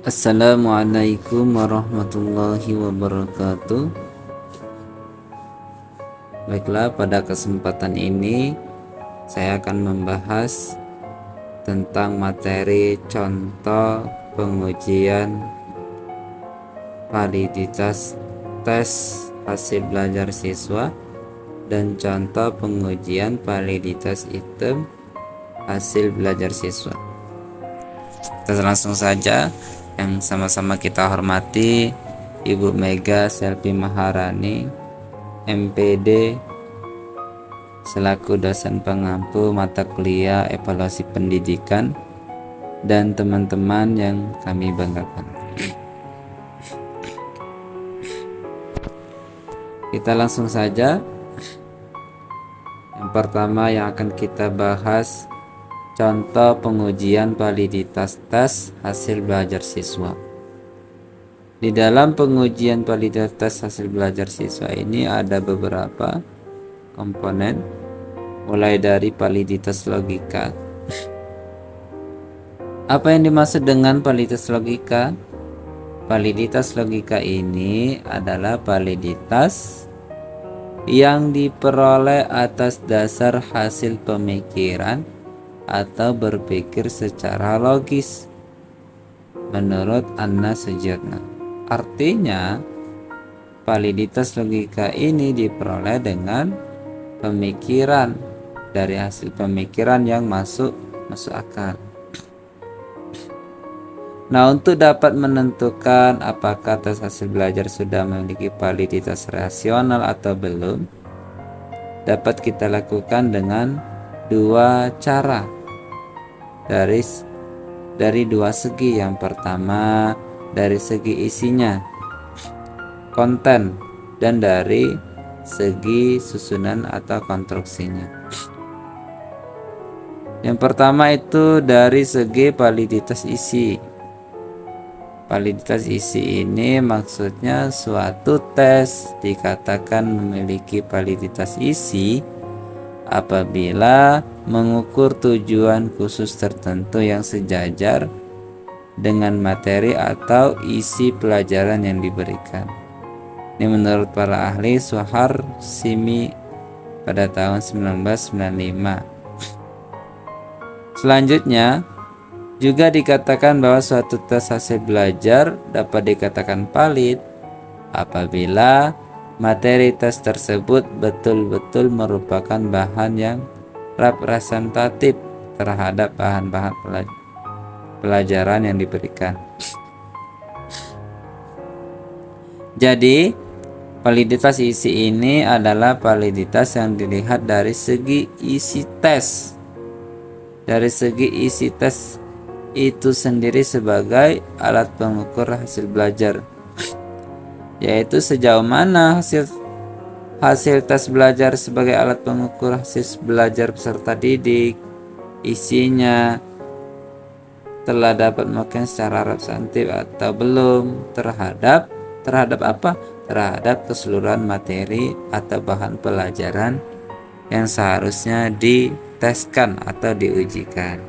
Assalamualaikum warahmatullahi wabarakatuh. Baiklah, pada kesempatan ini saya akan membahas tentang materi contoh pengujian validitas tes hasil belajar siswa dan contoh pengujian validitas item hasil belajar siswa. Kita langsung saja. Yang sama-sama kita hormati Ibu Mega Selvi Maharani, MPD, selaku dosen pengampu mata kuliah evaluasi pendidikan, dan teman-teman yang kami banggakan. Kita langsung saja. Yang pertama yang akan kita bahas, contoh pengujian validitas tes hasil belajar siswa. Di dalam pengujian validitas tes hasil belajar siswa ini ada beberapa komponen, mulai dari validitas logika. Apa yang dimaksud dengan validitas logika? Validitas logika ini adalah validitas yang diperoleh atas dasar hasil pemikiran atau berpikir secara logis menurut Anna Sujarna. Artinya, validitas logika ini diperoleh dengan pemikiran, dari hasil pemikiran yang masuk akal. Nah, untuk dapat menentukan apakah tes hasil belajar sudah memiliki validitas rasional atau belum, dapat kita lakukan dengan dua cara, dari dua segi. Yang pertama dari segi isinya, konten, dan dari segi susunan atau konstruksinya. Yang pertama itu dari segi validitas isi. Validitas isi ini maksudnya suatu tes dikatakan memiliki validitas isi apabila mengukur tujuan khusus tertentu yang sejajar dengan materi atau isi pelajaran yang diberikan. Ini menurut para ahli Soehar Simi pada tahun 1995. Selanjutnya, juga dikatakan bahwa suatu tes hasil belajar dapat dikatakan valid apabila materi tes tersebut betul-betul merupakan bahan yang representatif terhadap bahan-bahan pelajaran yang diberikan. Jadi, validitas isi ini adalah validitas yang dilihat dari segi isi tes. Dari segi isi tes itu sendiri sebagai alat pengukur hasil belajar, yaitu sejauh mana hasil tes belajar sebagai alat pengukur hasil belajar peserta didik, isinya telah dapat mungkin secara representatif atau belum terhadap apa? Terhadap keseluruhan materi atau bahan pelajaran yang seharusnya diteskan atau diujikan.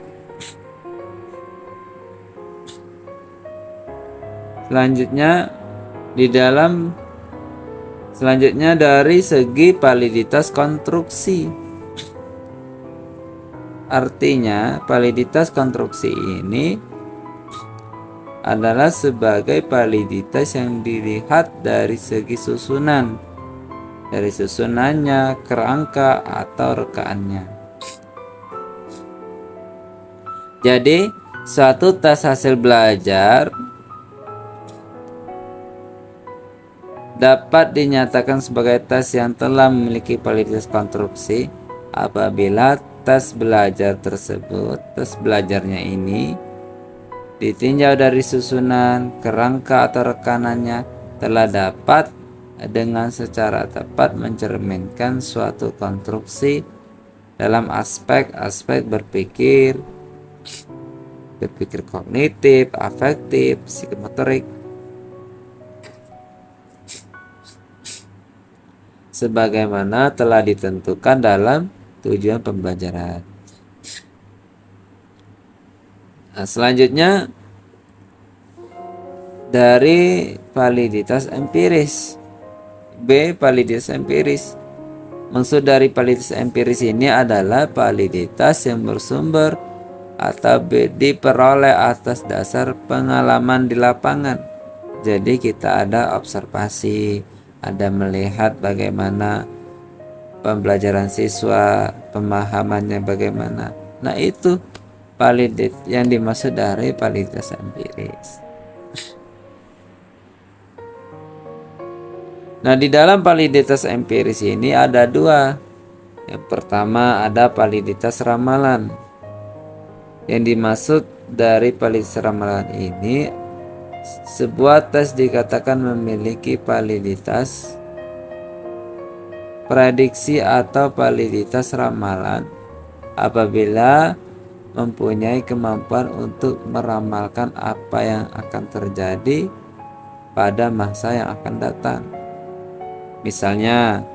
Selanjutnya dari segi validitas konstruksi. Artinya, validitas konstruksi ini adalah sebagai validitas yang dilihat dari segi susunan, dari susunannya, kerangka, atau rekaannya. Jadi, suatu tes hasil belajar dapat dinyatakan sebagai tes yang telah memiliki validitas konstruksi apabila tes belajarnya ini ditinjau dari susunan, kerangka, atau rekanannya telah dapat dengan secara tepat mencerminkan suatu konstruksi dalam aspek-aspek berpikir kognitif, afektif, psikomotorik, sebagaimana telah ditentukan dalam tujuan pembelajaran. Nah, selanjutnya dari validitas empiris. B. Validitas empiris. Maksud dari validitas empiris ini adalah validitas yang bersumber atau diperoleh atas dasar pengalaman di lapangan. Jadi kita ada observasi, ada melihat bagaimana pembelajaran siswa, pemahamannya bagaimana. Nah, itu validitas yang dimaksud dari validitas empiris. Nah, di dalam validitas empiris ini ada dua. Yang pertama ada validitas ramalan. Yang dimaksud dari validitas ramalan ini, sebuah tes dikatakan memiliki validitas prediksi atau validitas ramalan apabila mempunyai kemampuan untuk meramalkan apa yang akan terjadi pada masa yang akan datang. Misalnya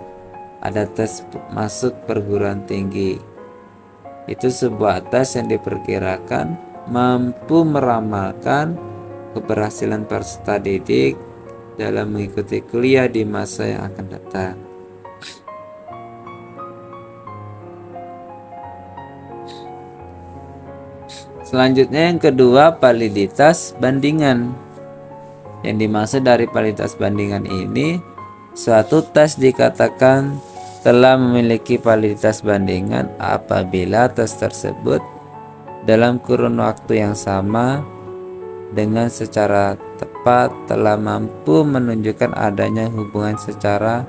ada tes masuk perguruan tinggi. Itu sebuah tes yang diperkirakan mampu meramalkan keberhasilan peserta didik dalam mengikuti kuliah di masa yang akan datang. Selanjutnya yang kedua, validitas bandingan. Yang dimaksud dari validitas bandingan ini, suatu tes dikatakan telah memiliki validitas bandingan apabila tes tersebut dalam kurun waktu yang sama dengan secara tepat telah mampu menunjukkan adanya hubungan secara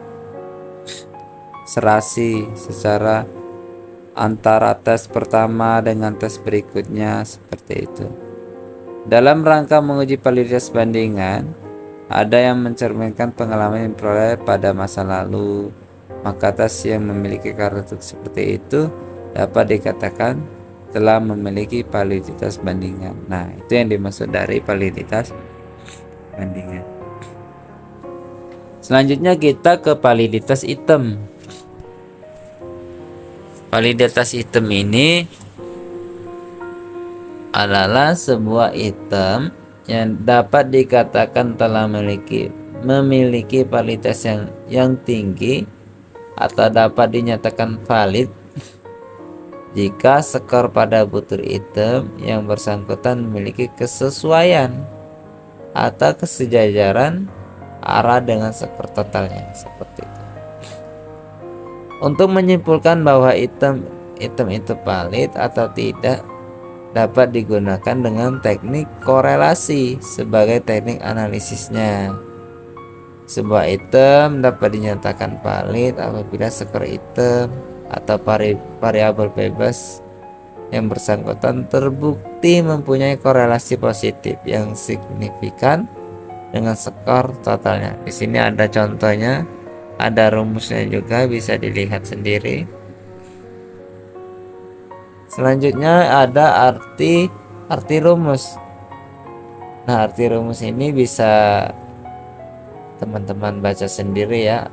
serasi secara antara tes pertama dengan tes berikutnya, seperti itu. Dalam rangka menguji validitas bandingan, ada yang mencerminkan pengalaman yang diperoleh pada masa lalu, maka tes yang memiliki karakteristik seperti itu dapat dikatakan telah memiliki validitas bandingan. Nah, itu yang dimaksud dari validitas bandingan. Selanjutnya kita ke validitas item. Validitas item ini adalah sebuah item yang dapat dikatakan telah memiliki validitas yang tinggi atau dapat dinyatakan valid jika skor pada butir item yang bersangkutan memiliki kesesuaian atau kesejajaran arah dengan skor totalnya, seperti itu. Untuk menyimpulkan bahwa item itu valid atau tidak dapat digunakan dengan teknik korelasi sebagai teknik analisisnya. Sebuah item dapat dinyatakan valid apabila skor item atau variabel bebas yang bersangkutan terbukti mempunyai korelasi positif yang signifikan dengan skor totalnya. Di sini ada contohnya, ada rumusnya juga, bisa dilihat sendiri. Selanjutnya ada arti rumus. Nah, arti rumus ini bisa teman-teman baca sendiri ya.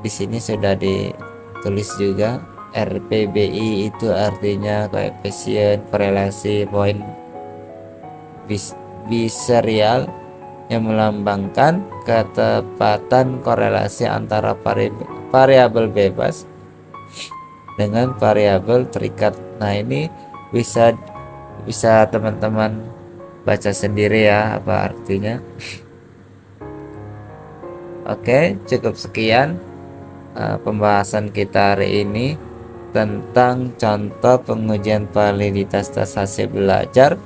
Di sini sudah ditulis juga. RPBI itu artinya koefisien korelasi poin biserial yang melambangkan ketepatan korelasi antara variabel bebas dengan variabel terikat. Nah, ini bisa teman-teman baca sendiri ya apa artinya. Oke, cukup sekian pembahasan kita hari ini tentang contoh pengujian validitas tes hasil belajar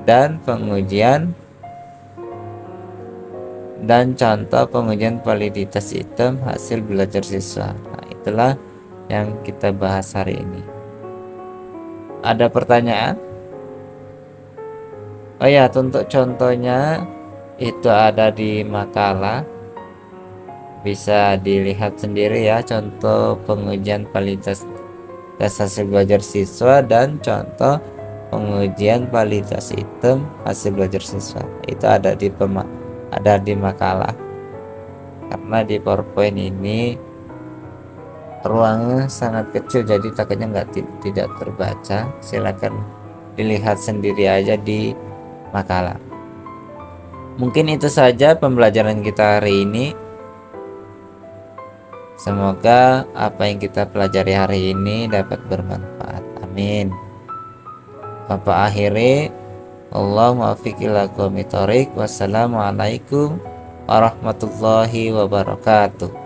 dan contoh pengujian validitas item hasil belajar siswa. Nah, itulah yang kita bahas hari ini. Ada pertanyaan? Oh ya, untuk contohnya itu ada di makalah, bisa dilihat sendiri ya, contoh pengujian validitas tes hasil belajar siswa dan contoh pengujian validitas item hasil belajar siswa. Itu ada di makalah, karena di PowerPoint ini ruangnya sangat kecil jadi takutnya tidak terbaca. Silakan dilihat sendiri aja di makalah. Mungkin itu saja pembelajaran kita hari ini. Semoga apa yang kita pelajari hari ini dapat bermanfaat. Amin. Bapak akhiri, Allahumma muwaffiq ila aqwamit thoriq. Wassalamualaikum warahmatullahi wabarakatuh.